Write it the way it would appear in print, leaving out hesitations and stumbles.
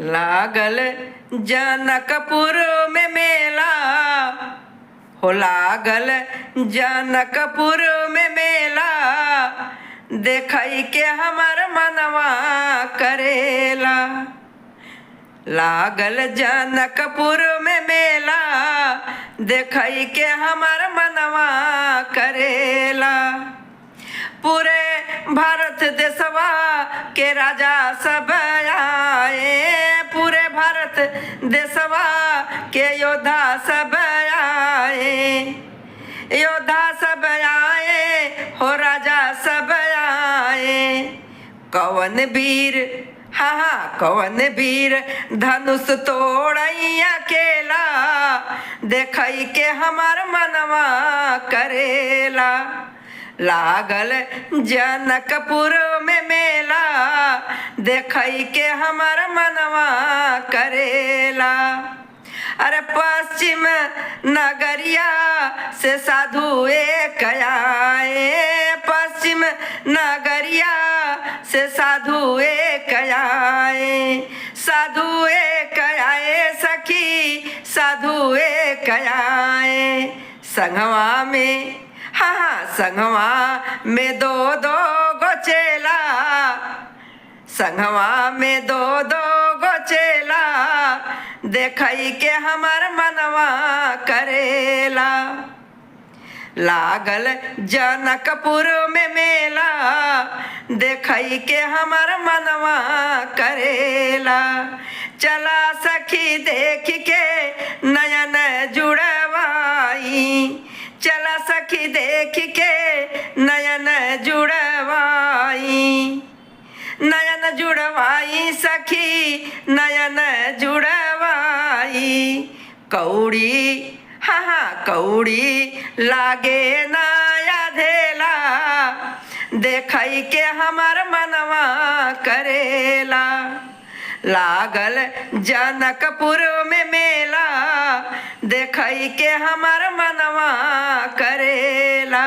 लागल जनकपुर में मेला हो लागल जनकपुर में मेला देखई के हमर मनवा करेला। लागल जनकपुर में मेला देखई के हमर मनवा करेला। पूरे भारत देशवा के राजा सब आए, पूरे भारत देशवा के योद्धा सब आए, योद्धा सब आए हो राजा सब आए। कौन वीर हाँ कौन वीर धनुष तोड़ई अकेला देखई के हमार मनवा करेला। लागल जनकपुर में मेला देखई के हमर मनवा करेला। अरे पश्चिम नगरिया से साधु एक आए, पश्चिम नगरिया से साधु एक आए, साधु एक आए सखी साधु एक आए। संगवा में हाँ संगवा में दो दो गो चेला, संगवा में दो दो गो चेला देखई के हमर मनवा करेला। लागल जनकपुर में मेला देखई के हमर मनवा करेला। चला सखी देख के नयन जुड़वाई, चला सखी देख के नयन जुड़वाई, नयन जुड़वाई सखी नयन जुड़वाई। कौड़ी हाँ कौड़ी लागे नया धेला देखई के हमर मनवा करेला। लागल जनकपुर में मेला देखई के हमर मनवा करेला।